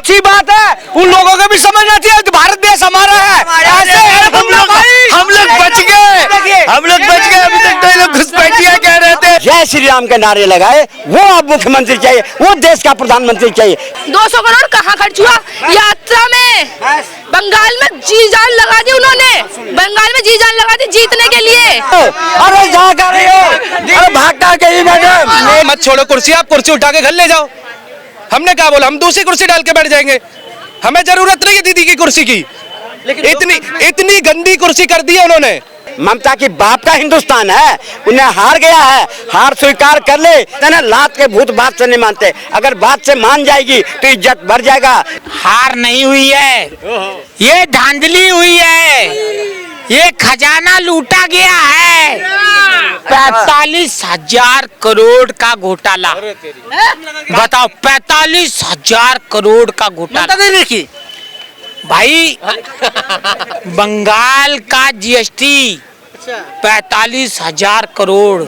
अच्छी बात है, उन लोगों को भी समझना चाहिए भारत देश हमारा है। ऐसे हम लोग बच गए, अभी तक तो ये लोग घुसपैठिया कह रहे थे। जय श्री राम के नारे लगाए, वो अब मुख्यमंत्री चाहिए, वो देश का प्रधानमंत्री चाहिए। 200 करोड़ कहाँ खर्च हुआ यात्रा में? बंगाल में जी जान लगा दी उन्होंने, बंगाल में जी जान लगा दी जीतने के लिए। अरे जा कर रही हो, अरे भागता गई मैडम। मत छोड़ो कुर्सी, आप कुर्सी उठा के घर ले जाओ। हमने क्या बोला, हम दूसरी कुर्सी डाल के बैठ जाएंगे। हमें जरूरत नहीं है दीदी की कुर्सी की, इतनी गंदी कुर्सी कर दी है उन्होंने। ममता की बाप का हिंदुस्तान है, उन्हें हार गया है, हार स्वीकार कर ले। लात के भूत बात से नहीं मानते, अगर बात से मान जाएगी तो इज्जत बढ़ जाएगा। हार नहीं हुई है, ये धांधली हुई है, ये खजाना लूटा गया है। 45,000 करोड़ का घोटाला, बताओ 45,000 करोड़ का घोटाला। देखिए भाई बंगाल का जीएसटी 45,000 करोड़।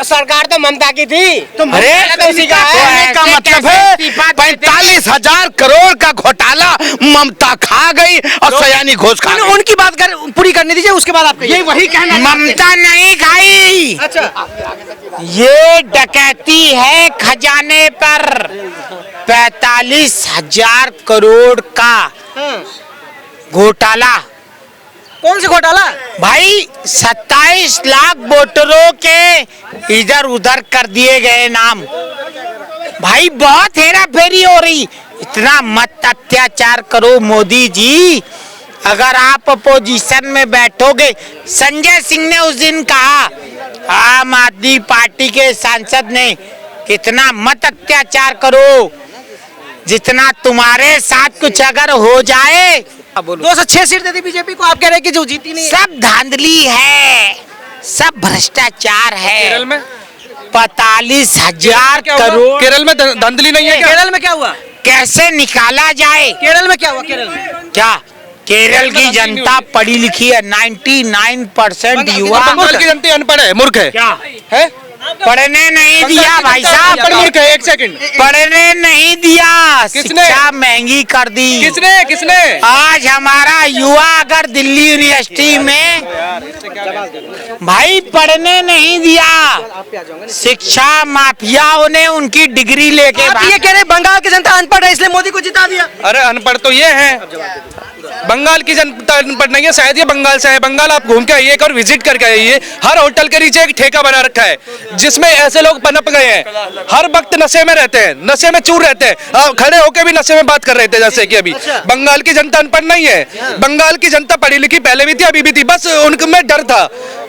सरकार तो ममता की थी, तो अरे उसी का है। का मतलब है 45,000 करोड़ का घोटाला ममता खा गई और सयानी घोष खा गई। उनकी बात पूरी करने दीजिए, उसके बाद आप ये वही कहना। ममता नहीं खाई, अच्छा ये डकैती है खजाने पर। 45,000 करोड़ का घोटाला। कौन सी घोटाला? भाई 27 लाख वोटरों के इधर उधर कर दिए गए नाम। भाई बहुत हेरा फेरी हो रही, इतना मत अत्याचार करो मोदी जी। अगर आप अपोजिशन में बैठोगे, संजय सिंह ने उस दिन कहा, आम आदमी पार्टी के सांसद ने, कितना मत अत्याचार करो, जितना तुम्हारे साथ कुछ अगर हो जाए। 206 सीट दे दी बीजेपी को, आप कह रहे हैं कि जो जीती नहीं। सब धांधली है, सब भ्रष्टाचार है। केरल में 45,000 करोड़। केरल में धांधली नहीं है क्या? केरल में क्या हुआ? कैसे निकाला जाए? केरल में क्या हुआ? केरल में क्या केरल की जनता पढ़ी लिखी है? 99% युवा। बंगाल की जनता अनपढ़ है, मूर्ख है। क्या है? पढ़ने नहीं दिया भाई साहब, मूर्ख है। एक सेकंड, पढ़ने नहीं दिया, किसने? शिक्षा महंगी कर दी। किसने? आज हमारा युवा अगर दिल्ली यूनिवर्सिटी में भाई पढ़ने नहीं दिया, शिक्षा माफियाओं ने उनकी डिग्री लेके। आप ये कह रहे बंगाल की जनता अनपढ़ है इसलिए मोदी को जिता दिया? अरे अनपढ़ तो ये है, बंगाल की जनता अनपढ़ नहीं है। शायद ये बंगाल से है। बंगाल आप घूम के आइए, एक और विजिट करके आइए। हर होटल के नीचे एक ठेका बना रखा है, जिसमें ऐसे लोग पनप गए हैं, हर वक्त नशे में रहते हैं, नशे में चूर रहते हैं। खड़े होके भी नशे में बात कर रहे थे, जैसे कि अभी। बंगाल की जनता अनपढ़ नहीं है, बंगाल की जनता पढ़ी लिखी पहले भी थी, अभी भी थी। बस उनमें डर था,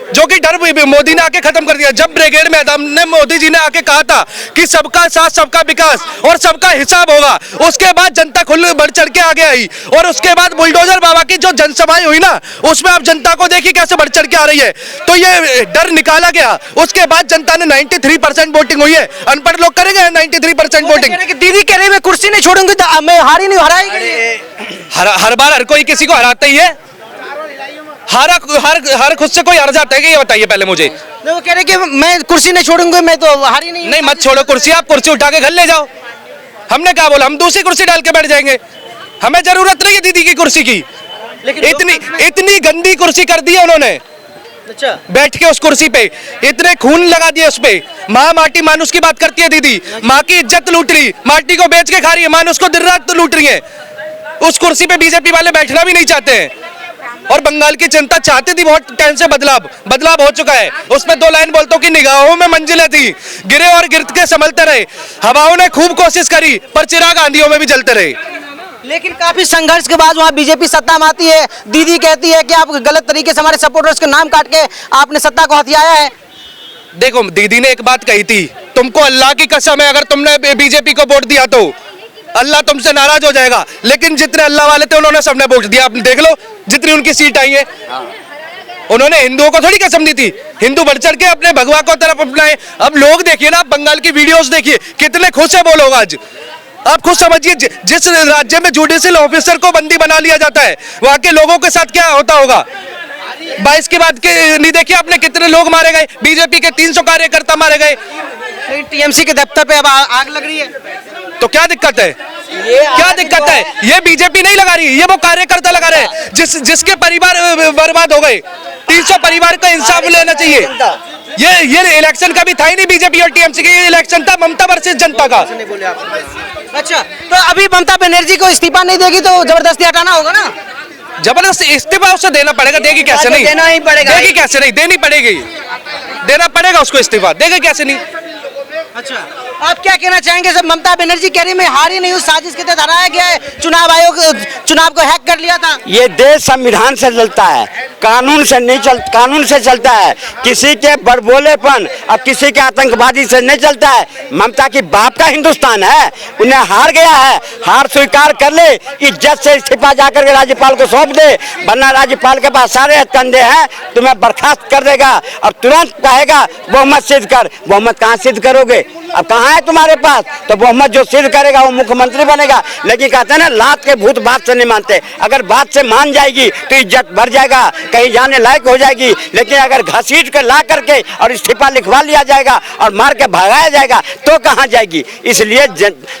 जो कि डर मोदी ने आके खत्म कर दिया। जब ब्रिगेड मैदान में मोदी जी ने आके कहा था कि सबका साथ सबका विकास और सबका हिसाब होगा, उसके बाद जनता खुल बढ़ चढ़ के आगे आई। और उसके बाद बुलडोजर बाबा की जो जनसभाएं हुई ना, उसमें आप जनता को देखिए कैसे बढ़ चढ़ के आ रही है। तो ये डर निकाला गया, उसके बाद जनता ने 93% वोटिंग हुई है। अनपढ़ लोग करेंगे 93% वोटिंग। दीदी कह रही मैं कुर्सी नहीं छोड़ूंगी तो मैं हारी नहीं, हराएगी। हर बार हर कोई किसी को हराता ही है। हर खुद से कोई हार जाता है कि ये बताइए पहले मुझे। वो कह रहे कि मैं कुर्सी नहीं छोड़ूंगी, मैं तो हारी नहीं। मत छोड़ो कुर्सी, आप कुर्सी उठा के घर ले जाओ। हमने क्या बोला, हम दूसरी कुर्सी डाल के बैठ जाएंगे। हमें जरूरत नहीं है दीदी की कुर्सी की, इतनी गंदी कुर्सी कर दी है उन्होंने। अच्छा, बैठ के उस कुर्सी पे इतने खून लगा दिए उस पे। माँ माटी मानुष की बात करती है दीदी, माँ की इज्जत लूट रही, माटी को बेच के खा रही है, मानुष को दिन रात लूट रही है। उस कुर्सी पे बीजेपी वाले बैठना भी नहीं चाहते हैं। और बंगाल की जनता चाहती थी बहुत टाइम से बदलाव हो चुका है। उसमें 2 लाइन बोलता हूँ कि निगाहों में मंजिलें थी, गिरे और गिरते के संभलते रहे। हवाओं ने खूब कोशिश करी, पर चिराग आंधियों में भी जलते रहे। लेकिन काफी संघर्ष के बाद वहाँ बीजेपी सत्ता में आती है। दीदी कहती है कि आप गलत तरीके से हमारे सपोर्टर्स के नाम काट के आपने सत्ता को हथियाया है। देखो, दीदी ने एक बात कही थी, तुमको अल्लाह की कसम है, अगर तुमने बीजेपी को वोट दिया तो अल्लाह तुमसे नाराज हो जाएगा। लेकिन जितने अल्लाह वाले थे उन्होंने सबने वोट दिया। आप देख लो जितनी उनकी सीट आई है। उन्होंने हिंदुओं को थोड़ी कसम दी थी, हिंदू बढ़ चढ़ के अपने भगवा को तरफ अपनाए। अब लोग देखिए ना, बंगाल की वीडियोस देखिए, कितने खुश है वो लोग आज। आप खुद समझिए, जिस राज्य में जुडिशियल ऑफिसर को बंदी बना लिया जाता है, वहाँ के लोगों के साथ क्या होता होगा। 22 के बाद के नहीं देखिए आपने कितने लोग मारे गए, बीजेपी के 300 कार्यकर्ता मारे गए। टीएमसी के दफ्तर पे अब आग लग रही है, तो क्या दिक्कत है? क्या दिक्कत है? ये बीजेपी नहीं लगा रही, ये वो कार्यकर्ता लगा रहे हैं जिसके परिवार बर्बाद हो गए। 300 परिवार का इंसाफ लेना चाहिए। ये इलेक्शन का भी था ही नहीं बीजेपी और टीएमसी का, ये इलेक्शन था ममता वर्सेस जनता का। अच्छा, तो अभी ममता बनर्जी को इस्तीफा नहीं देगी तो जबरदस्ती हटाना होगा ना? जबरदस्ती इस्तीफा उसे देना पड़ेगा। देगी कैसे नहीं? देना ही पड़ेगा। देगी कैसे नहीं? देनी पड़ेगी, देना पड़ेगा उसको इस्तीफा। देगी कैसे नहीं? अच्छा, आप क्या कहना चाहेंगे? सब ममता बनर्जी कह रही मैं हारी नहीं हूँ, साजिश के तहत हराया गया है, चुनाव आयोग चुनाव को हैक कर लिया था। ये देश संविधान से चलता है, कानून से नहीं कानून से चलता है। किसी के बड़बोलेपन और किसी के आतंकवादी से नहीं चलता है। ममता की बाप का हिंदुस्तान है, उन्हें हार गया है, हार स्वीकार कर ले, इज्जत से इस्तीफा जाकर के राज्यपाल को सौंप दे, वरना राज्यपाल के पास सारे कंधे हैं, तुम्हें बर्खास्त कर देगा और तुरंत कहेगा बहुमत सिद्ध कर। बहुमत कहाँ सिद्ध करोगे? अब कहाँ है तुम्हारे पास? तो बहुमत जो सिद्ध करेगा वो मुख्यमंत्री बनेगा। लेकिन कहते हैं ना, लात के भूत बात से नहीं मानते। अगर बात से मान जाएगी तो इज्जत बढ़ जाएगा, कहीं जाने लायक हो जाएगी। लेकिन अगर घसीट कर ला करके और इस्तीफा लिखवा लिया जाएगा और मार के भगाया जाएगा तो कहाँ जाएगी? इसलिए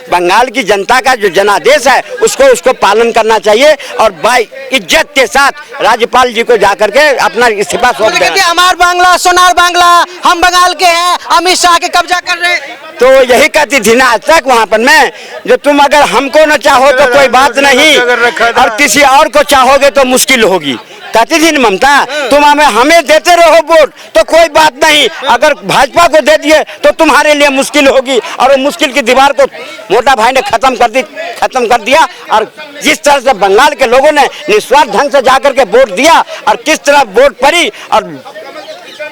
बंगाल की जनता का जो जनादेश है उसको पालन करना चाहिए और भाई इज्जत के साथ राज्यपाल जी को जाकर के अपना इस्तीफा सौंप देना। हमार बांग्ला सोनार बांग्ला, हम बंगाल के हैं, अमित शाह के कब्जा कर रहे हैं। तो यही कहती थी ना आज तक वहाँ पर मैं, जो तुम अगर हमको न चाहो तो कोई बात नहीं और किसी और को चाहोगे तो मुश्किल होगी। कहती थी ना ममता, तुम हमें देते रहो वोट तो कोई बात नहीं, अगर भाजपा को दे दिए तो तुम्हारे लिए मुश्किल होगी। और वो मुश्किल की दीवार को मोटा भाई ने खत्म कर दिया। और जिस तरह से बंगाल के लोगों ने निस्वार्थ ढंग से जाकर के वोट दिया और किस तरह वोट पड़ी, और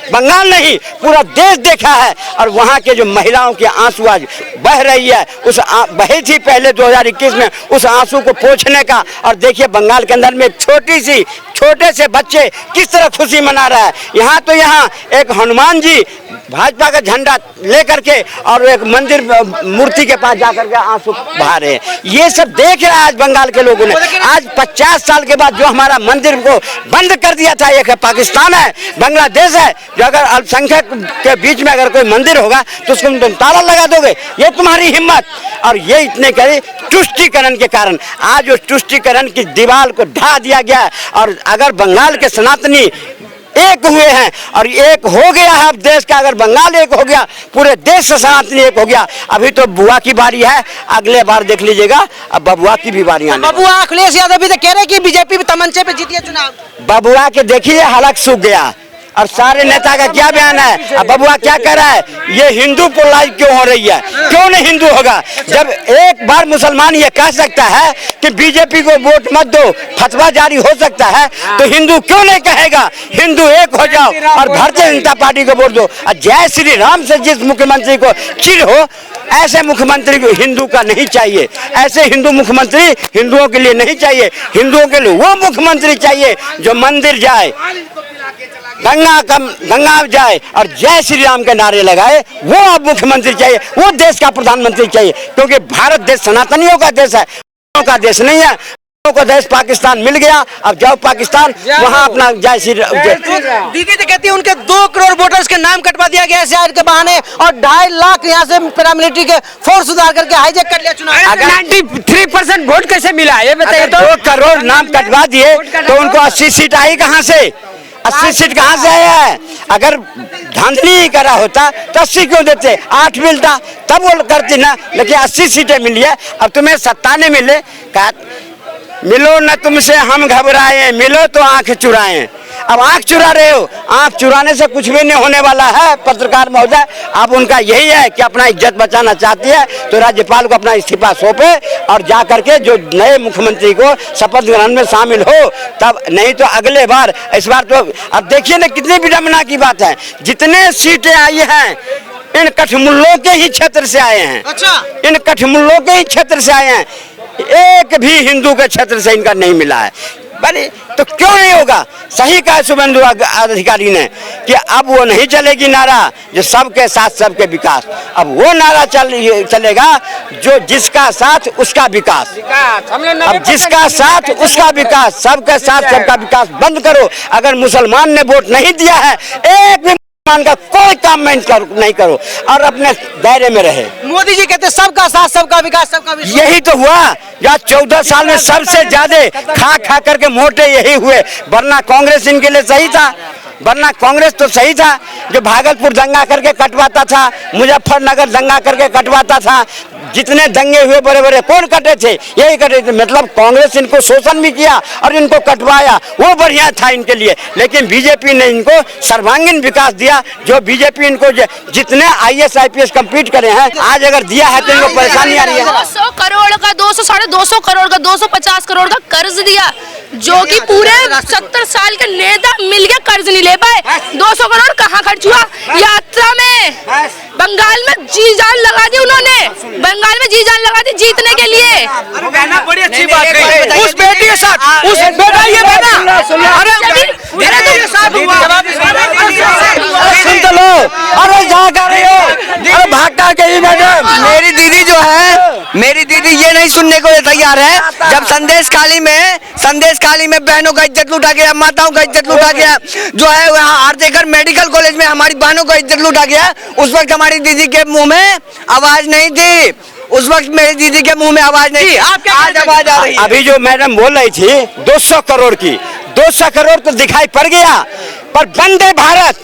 बंगाल नहीं पूरा देश देखा है। और वहाँ के जो महिलाओं की आंसू आज बह रही है, उस बही थी पहले 2021 में, उस आंसू को पोंछने का। और देखिए बंगाल के अंदर में छोटे से बच्चे किस तरह खुशी मना रहा है। यहाँ तो यहाँ एक हनुमान जी भाजपा का झंडा लेकर के और एक मंदिर मूर्ति के पास जाकर के आंसू बहा रहे हैं। ये सब देख रहा है आज बंगाल के लोगों ने। आज 50 साल के बाद जो हमारा मंदिर को बंद कर दिया था, एक पाकिस्तान है, बांग्लादेश है, जो अगर अल्पसंख्यक के बीच में अगर कोई मंदिर होगा तो उसको तुम ताला लगा दोगे? ये तुम्हारी हिम्मत। और ये इतने करे तुष्टीकरण के कारण आज उस तुष्टीकरण की दीवार को ढा दिया गया। और अगर बंगाल के सनातनी एक हुए हैं और एक हो गया है अब देश का, अगर बंगाल एक हो गया पूरे देश से सनातनी एक हो गया। अभी तो बुआ की बारी है, अगले बार देख लीजिएगा अब बबुआ की भी बारी आने। बबुआ अखिलेश यादव भी तो कह रहे कि बीजेपी तमंचे पे जीती है चुनाव। बबुआ के देखिए हलक सूख गया और सारे नेता का क्या बयान है। अब बबुआ क्या कह रहा है, ये हिंदू पोलराइज क्यों हो रही है? क्यों नहीं हिंदू होगा? जब एक बार मुसलमान ये कह सकता है कि बीजेपी को वोट मत दो, फतवा जारी हो सकता है, तो हिंदू क्यों नहीं कहेगा हिंदू एक हो जाओ और भारतीय जनता पार्टी को वोट दो। और जय श्री राम से जिस मुख्यमंत्री को चिढ़ हो, ऐसे मुख्यमंत्री को हिंदू का नहीं चाहिए। ऐसे हिंदू मुख्यमंत्री हिंदुओं के लिए नहीं चाहिए। हिंदुओं के लिए वो मुख्यमंत्री चाहिए जो मंदिर जाए, गंगा जाए और जय श्री राम के नारे लगाए। वो अब मुख्यमंत्री चाहिए, वो देश का प्रधानमंत्री चाहिए। क्योंकि भारत देश सनातनियों का देश है, का देश नहीं है। को देश पाकिस्तान मिल गया, अब जाओ पाकिस्तान वहाँ अपना जय श्री राम। दीदी तो कहती है उनके 2 करोड़ वोटर्स के नाम कटवा दिया गया शहर के बहाने और 2.5 लाख यहाँ से पैरामिलिट्री के फोर्स उतार करके हाईजैक कर लिया चुनाव। अगर 93% वोट कैसे मिला ये बताइए तो। 2 करोड़ नाम कटवा दिए तो उनको 80 सीट आई कहाँ से? 80 सीट कहाँ से आया है? अगर धांधली ही करा होता तो 80 क्यों देते? 8 मिलता तब वो करती ना। लेकिन 80 सीटें मिली है। अब तुम्हें सत्ता नहीं मिले, मिलो न तुमसे हम घबराए, मिलो तो आंख चुराए। अब आंख चुरा रहे हो, आंख चुराने से कुछ भी नहीं होने वाला है पत्रकार महोदय। अब उनका यही है कि अपना इज्जत बचाना चाहती है तो राज्यपाल को अपना इस्तीफा सौंपे और जा करके जो नए मुख्यमंत्री को शपथ ग्रहण में शामिल हो तब, नहीं तो अगले बार। इस बार तो अब देखिए ना कितनी विडंबना की बात है, जितने सीटें आई हैं इन कठमुल्लों के ही क्षेत्र से आए हैं। अच्छा, इन कठमुल्लों के ही क्षेत्र से आए हैं, एक भी हिंदू के क्षेत्र से इनका नहीं मिला है। बने तो क्यों नहीं होगा? सही कहा शुभेंदु अधिकारी ने कि अब वो नहीं चलेगी नारा जो सबके साथ सबके विकास। अब वो नारा चलेगा जो जिसका साथ उसका विकास। अब जिसका साथ उसका विकास, सबके साथ सबका विकास बंद करो। अगर मुसलमान ने वोट नहीं दिया है, एक भी का कोई काम नहीं करो और अपने दायरे में रहे। मोदी जी कहते सबका साथ सबका विकास सबका विश्वास। यही तो हुआ जो 14 साल में सबसे ज्यादा खा करके मोटे यही हुए, वरना कांग्रेस इनके लिए सही था, वरना कांग्रेस तो सही था जो भागलपुर दंगा करके कटवाता था, मुजफ्फरनगर दंगा करके कटवाता था, जितने दंगे हुए बड़े बड़े कौन कटे थे, यही कटे थे। मतलब कांग्रेस इनको शोषण भी किया और इनको कटवाया, वो बढ़िया था इनके लिए। लेकिन बीजेपी ने इनको सर्वांगीण विकास दिया, जो बीजेपी इनको जितने IAS IPS कंप्लीट करे हैं आज अगर दिया है तो इनको परेशानी आ रही है। 200 करोड़ का 200 साढ़े 200 करोड़ का 250 करोड़ का कर्ज दिया, जो कि पूरे 70 साल के नेता मिलके कर्ज नहीं ले पाए। 200 करोड़ कहाँ खर्च हुआ? यात्रा में बंगाल में जी जान लगा दी उन्होंने, बंगाल में जी जान लगा दी जीतने के लिए। बड़ी अच्छी बात कही उस बेटी के साथ, उस बेटा ये बना, अरे सुन तो लो, अरे जा कर रही हो, अरे भागता गई मैडम। मेरी दीदी जो है, मेरी दीदी ये नहीं सुनने को तैयार है। जब संदेश खाली में बहनों का इज्जत लूटा गया, माताओं का इज्जत लूटा गया, जो है वहाँ आरजेकर मेडिकल कॉलेज में हमारी बहनों का इज्जत लूटा गया, उस वक्त हमारी दीदी के मुंह में आवाज नहीं थी, उस वक्त मेरी दीदी के मुंह में आवाज नहीं थी। आज आवाज आ रही है। अभी जो मैडम बोल रही थी 200 करोड़ की, 200 करोड़ तो दिखाई पड़ गया, पर वंदे भारत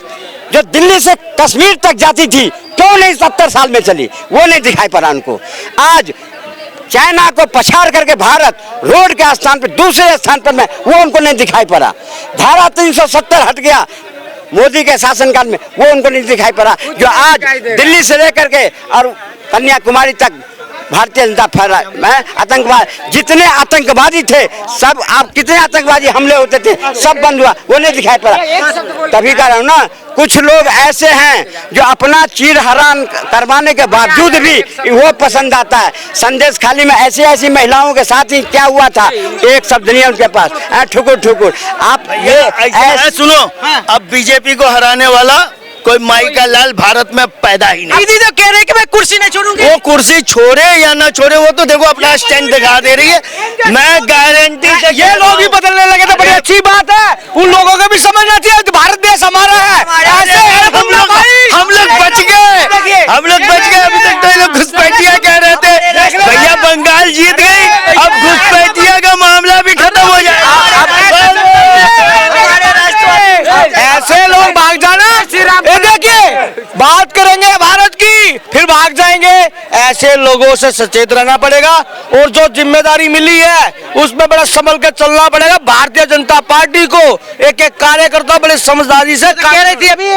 जो दिल्ली से कश्मीर तक जाती थी क्यों नहीं 70 साल में चली, वो नहीं दिखाई पड़ा उनको। आज चाइना को पछाड़ करके भारत रोड के स्थान पर दूसरे स्थान पर में, वो उनको नहीं दिखाई पड़ा। धारा 370 हट गया मोदी के शासनकाल में, वो उनको नहीं दिखाई पड़ा। जो आज दिल्ली से लेकर के और कन्याकुमारी तक भारतीय जनता फैला है, आतंकवाद जितने आतंकवादी थे सब, आप कितने आतंकवादी हमले होते थे सब बंद हुआ, वो नहीं दिखाई पड़ा। तभी कह रहा हूँ ना, कुछ लोग ऐसे हैं जो अपना चीर हरान करवाने के बावजूद भी वो पसंद आता है। संदेश खाली में ऐसी महिलाओं के साथ ही क्या हुआ था, एक शब्द नहीं है उनके पास, ठुकुर ठुकुर। आप ये सुनो, अब बीजेपी को हराने वाला कोई माई का लाल भारत में पैदा ही नहीं। दीदी तो कह रहे कि मैं कुर्सी नहीं छोड़ूंगी। वो कुर्सी छोड़े या ना छोड़े, वो तो देखो अपना स्टैंड दिखा दे रही है। मैं गारंटी से, ये लोग ही बदलने लगे तो बड़ी अच्छी बात है, उन लोगों को भी समझना चाहिए कि भारत देश हमारा है। ऐसे हम लोग बच गए, अभी तक तो ये लोग घुसपैठिया कह रहे थे, भैया बंगाल जीत गई, अब घुसपैठिया का मामला भी खत्म हो जाएगा। ऐसे लोग भाग जाना, ये देखिए बात करेंगे भारत की फिर भाग जाएंगे। ऐसे लोगों से सचेत रहना पड़ेगा और जो जिम्मेदारी मिली है उसमें बड़ा संभल के चलना पड़ेगा। भारतीय जनता पार्टी को एक एक कार्यकर्ता बड़े समझदारी से कह रही थी अभी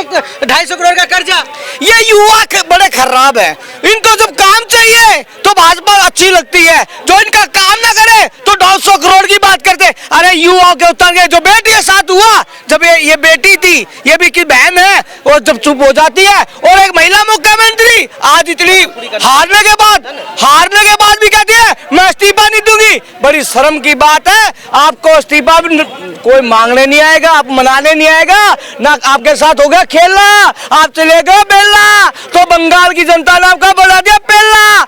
250 करोड़ का कर्जा। ये युवा बड़े खराब है, इनको जब काम चाहिए तो भाजपा अच्छी लगती है, जो इनका काम ना करे तो 250 करोड़ की बात करते। अरे युवाओं के उतर गए, जो बेटी के साथ हुआ, जब ये बेटी थी, ये भी की बहन है, और जब चुप हो जाती है, और एक महिला मुख्यमंत्री आज इतनी हारने के बाद भी कहती है मैं इस्तीफा नहीं दूंगी। बड़ी शर्म की बात है, आपको इस्तीफा भी कोई मांगने नहीं आएगा, आप मनाने नहीं आएगा ना, आपके साथ हो गया खेलना, आप चले गए बेलना, तो बंगाल की जनता ने आपका बना दिया पेलना।